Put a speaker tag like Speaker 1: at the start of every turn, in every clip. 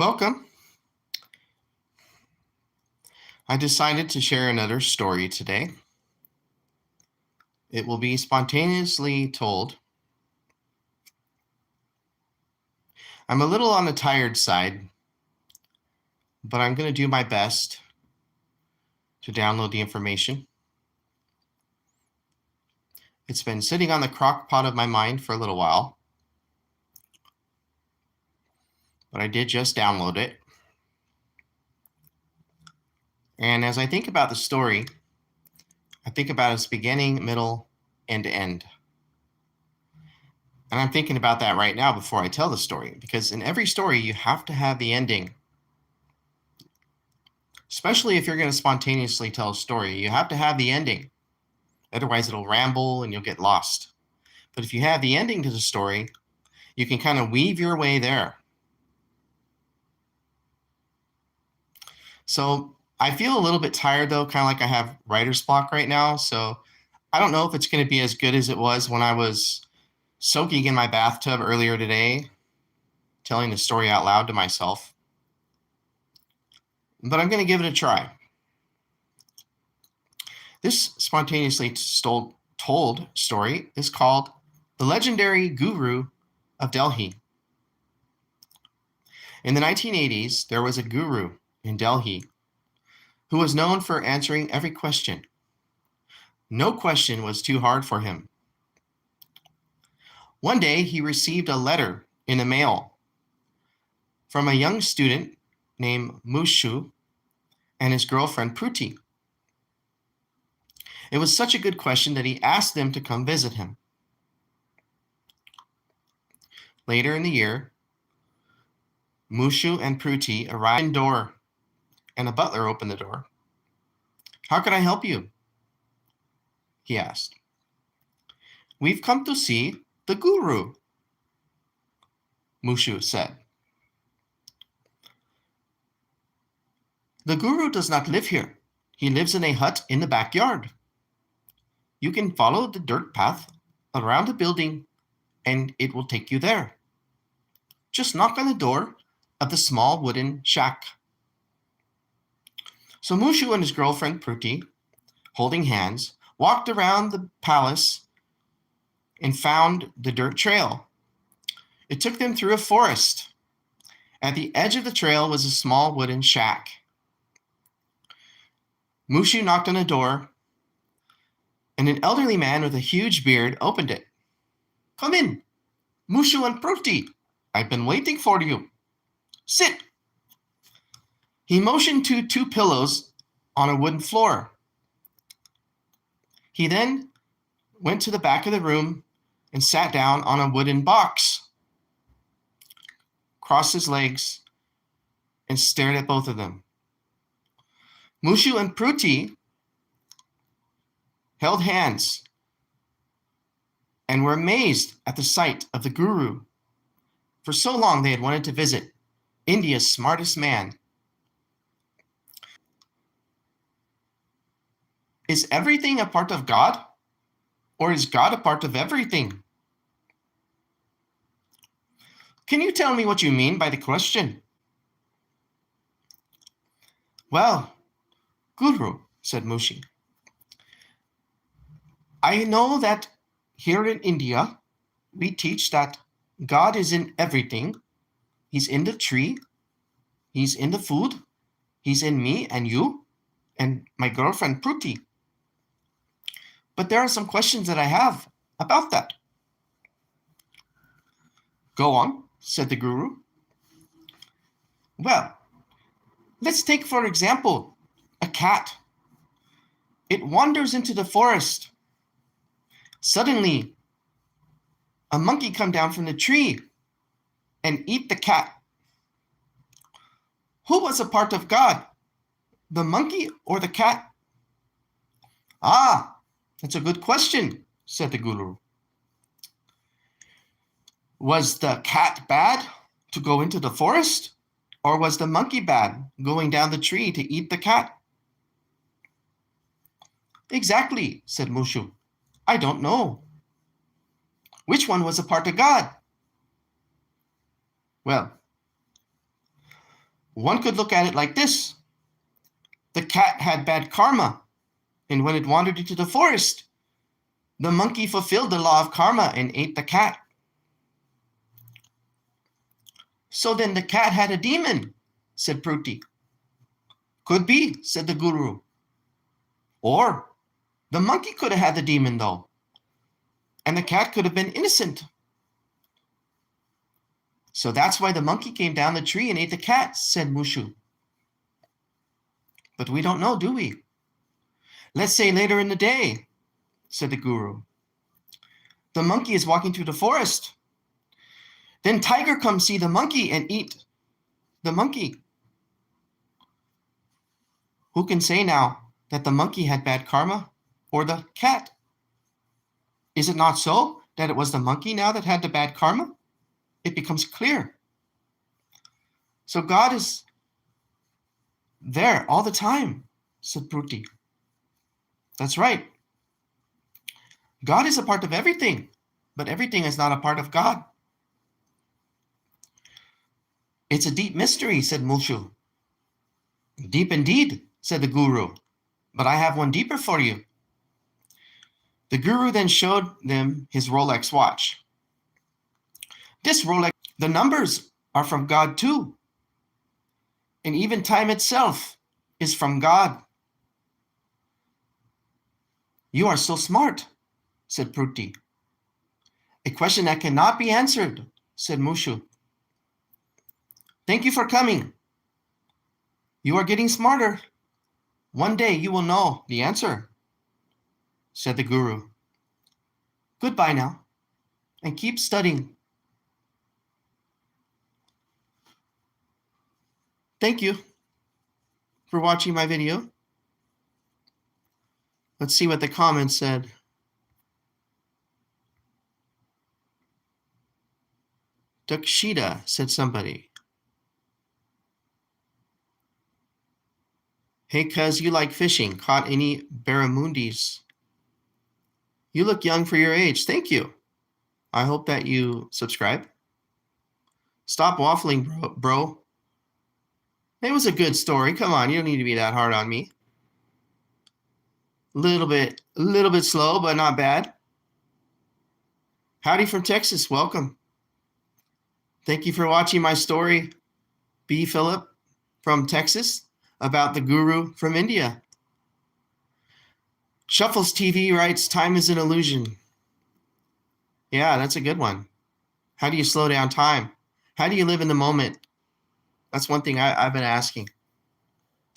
Speaker 1: Welcome. I decided to share another story today. It will be spontaneously told. I'm a little on the tired side, but I'm going to do my best to download the information. It's been sitting on the crock pot of my mind for a little while, but I did just download it. And as I think about the story, I think about its beginning, middle, and end. And I'm thinking about that right now before I tell the story, because in every story, you have to have the ending. Especially if you're going to spontaneously tell a story, you have to have the ending. Otherwise, it'll ramble and you'll get lost. But if you have the ending to the story, you can kind of weave your way there. So I feel a little bit tired, though, kind of like I have writer's block right now. So I don't know if it's going to be as good as it was when I was soaking in my bathtub earlier today, telling the story out loud to myself. But I'm going to give it a try. This spontaneously told story is called The Legendary Guru of Delhi. In the 1980s, there was a guru in Delhi who was known for answering every question. No question was too hard for him. One day, he received a letter in the mail from a young student named Mooshu and his girlfriend Pruti. It was such a good question that he asked them to come visit him. Later in the year, Mooshu and Pruti arrived in the door, and a butler opened the door. "How can I help you?" he asked. "We've come to see the guru," Mooshu said. "The guru does not live here. He lives in a hut in the backyard. You can follow the dirt path around the building and it will take you there. Just knock on the door of the small wooden shack." So Mooshu and his girlfriend Pruti, holding hands, walked around the palace and found the dirt trail. It took them through a forest. At the edge of the trail was a small wooden shack. Mooshu knocked on the door, and an elderly man with a huge beard opened it. "Come in, Mooshu and Pruti. I've been waiting for you. Sit." He motioned to two pillows on a wooden floor. He then went to the back of the room and sat down on a wooden box, crossed his legs, and stared at both of them. Mooshu and Pruti held hands and were amazed at the sight of the guru. For so long they had wanted to visit India's smartest man. Is everything a part of God? Or is God a part of everything? Can you tell me what you mean by the question? "Well, Guru," said Mooshu, "I know that here in India, we teach that God is in everything. He's in the tree. He's in the food. He's in me and you and my girlfriend Pruti. But there are some questions that I have about that." "Go on," said the guru. "Well, let's take, for example, a cat. It wanders into the forest. Suddenly, a monkey come down from the tree and eat the cat. Who was a part of God, the monkey or the cat?" "Ah, that's a good question," said the guru. "Was the cat bad to go into the forest, or was the monkey bad going down the tree to eat the cat?" "Exactly," said Mooshu. "I don't know." "Which one was a part of God?" "Well, One could look at it like this. The cat had bad karma, and when it wandered into the forest, the monkey fulfilled the law of karma and ate the cat. So then the cat had a demon, said Pruti. Could be, said the guru. Or the monkey could have had the demon, though, and the cat could have been innocent. So that's why the monkey came down the tree and ate the cat, said Mooshu. But we don't know, do we? Let's say later in the day, said the guru. The monkey is walking through the forest. Then tiger comes see the monkey and eat the monkey. Who can say now that the monkey had bad karma or the cat? Is it not so that it was the monkey now that had the bad karma? It becomes clear. So God is there all the time, said Pruti. That's right. God is a part of everything, but everything is not a part of God. It's a deep mystery, said Mooshu. Deep indeed, said the guru, but I have one deeper for you. The guru then showed them his Rolex watch. This Rolex, the numbers are from God too. And even time itself is from God. You are so smart, said Pruti. A question that cannot be answered, said Mooshu. Thank you for coming. You are getting smarter. One day you will know the answer, said the guru. Goodbye now, and keep studying. Thank you for watching my video. Let's see what the comments said. Dakshita, said somebody. Hey, cuz, you like fishing. Caught any barramundis? You look young for your age. Thank you. I hope that you subscribe. Stop waffling, bro. It was a good story. Come on, you don't need to be that hard on me. A little bit slow, but not bad. Howdy from Texas. Welcome. Thank you for watching my story, B. Philip from Texas, about the guru from India. Shuffles TV writes, time is an illusion. Yeah, that's a good one. How do you slow down time? How do you live in the moment? That's one thing I've been asking.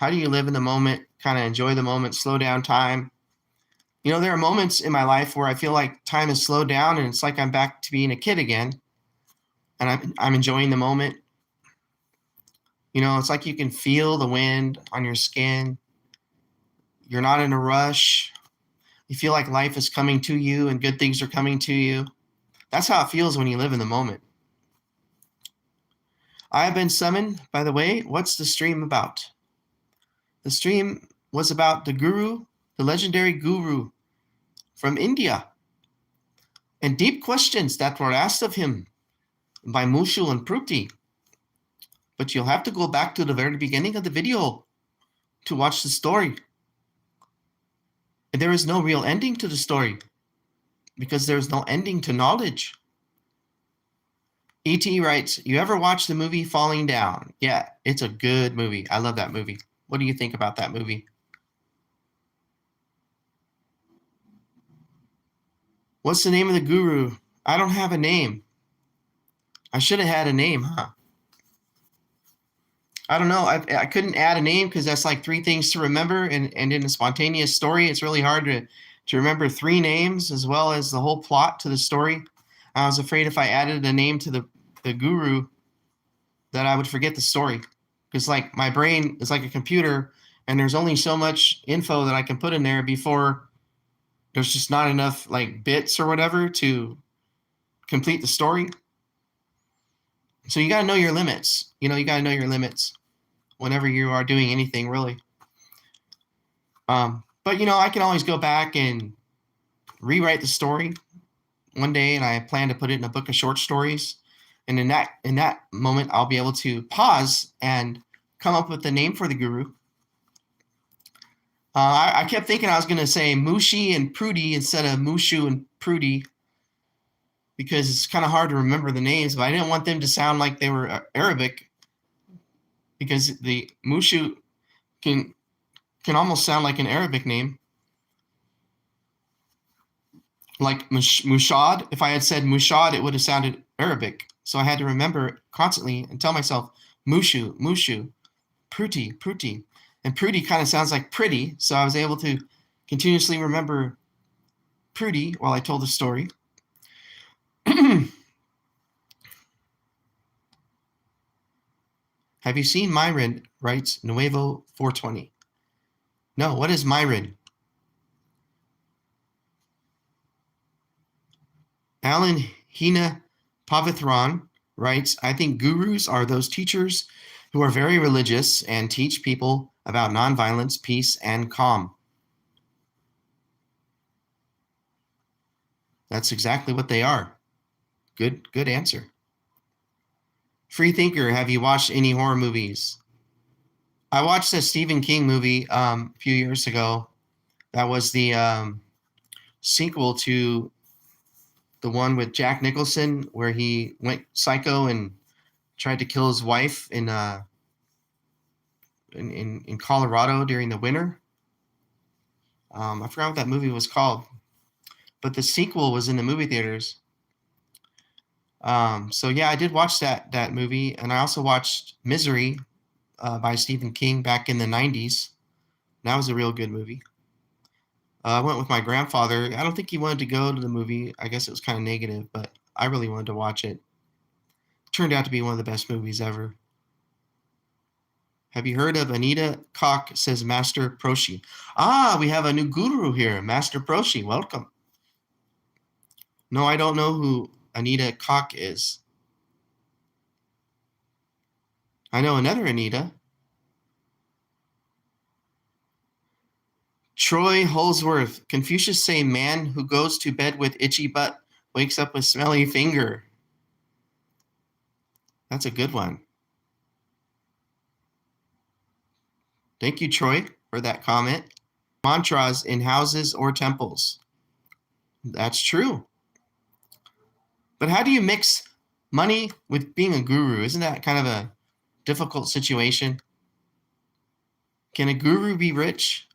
Speaker 1: How do you live in the moment, kind of enjoy the moment, slow down time? You know, there are moments in my life where I feel like time has slowed down and it's like I'm back to being a kid again. And I'm enjoying the moment. You know, it's like you can feel the wind on your skin. You're not in a rush. You feel like life is coming to you and good things are coming to you. That's how it feels when you live in the moment. I have been summoned, by the way. What's the stream about? The stream was about the guru, the legendary guru from India, and deep questions that were asked of him by Mooshu and Pruti. But you'll have to go back to the very beginning of the video to watch the story. And there is no real ending to the story because there is no ending to knowledge. E.T. writes, you ever watch the movie Falling Down? Yeah, it's a good movie. I love that movie. What do you think about that movie? What's the name of the guru? I don't have a name. I should have had a name, huh? I don't know. I couldn't add a name because that's like 3 things to remember. And in a spontaneous story, it's really hard to remember 3 names as well as the whole plot to the story. I was afraid if I added a name to the guru that I would forget the story. Because like my brain is like a computer and there's only so much info that I can put in there before there's just not enough like bits or whatever to complete the story. So you got to know your limits. You got to know your limits whenever you are doing anything, really. But, I can always go back and rewrite the story one day, and I plan to put it in a book of short stories. And in that moment, I'll be able to pause and come up with the name for the guru. I kept thinking I was going to say Mooshu and Pruti instead of Mooshu and Pruti because it's kind of hard to remember the names, but I didn't want them to sound like they were Arabic because the Mooshu can almost sound like an Arabic name. Like Mushad, if I had said Mushad, it would have sounded Arabic. So I had to remember it constantly and tell myself Mooshu, Mooshu, Pruti, Pruti. And Pruti kind of sounds like pretty, so I was able to continuously remember Pruti while I told the story. Have you seen Myron? Writes Nuevo 420. No, what is Myron? Alan Hina Pavithran writes, I think gurus are those teachers who are very religious and teach people about nonviolence, peace, and calm. That's exactly what they are. Good answer. Free Thinker, have you watched any horror movies? I watched a Stephen King movie a few years ago. That was the sequel to the one with Jack Nicholson where he went psycho and tried to kill his wife in Colorado during the winter. I forgot what that movie was called, but the sequel was in the movie theaters. So yeah, I did watch that movie, and I also watched Misery by Stephen King back in the 90s. That was a real good movie. I went with my grandfather. I don't think he wanted to go to the movie. I guess it was kind of negative, but I really wanted to watch it. Turned out to be one of the best movies ever. Have you heard of Anita Koch, says Master Proshi? Ah, we have a new guru here, Master Proshi. Welcome. No, I don't know who Anita Koch is. I know another Anita. Troy Holsworth. Confucius say man who goes to bed with itchy butt wakes up with smelly finger. That's a good one. Thank you, Troy, for that comment. Mantras in houses or temples. That's true. But how do you mix money with being a guru? Isn't that kind of a difficult situation? Can a guru be rich?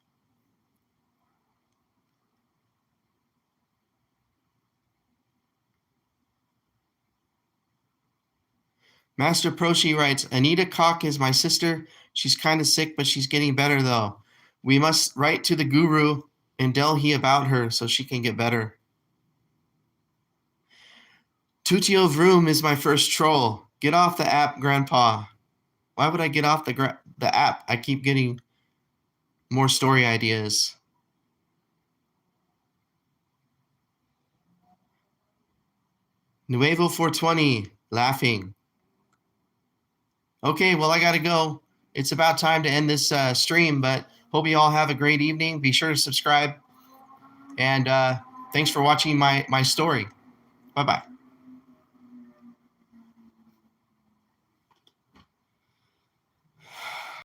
Speaker 1: Master Proshi writes, Anita Koch is my sister. She's kind of sick, but she's getting better, though. We must write to the guru in Delhi about her so she can get better. Tutio Vroom is my first troll. Get off the app, Grandpa. Why would I get off the app? I keep getting more story ideas. Nuevo 420, laughing. Okay, well, I got to go. It's about time to end this stream, but hope you all have a great evening. Be sure to subscribe. And thanks for watching my story. Bye-bye.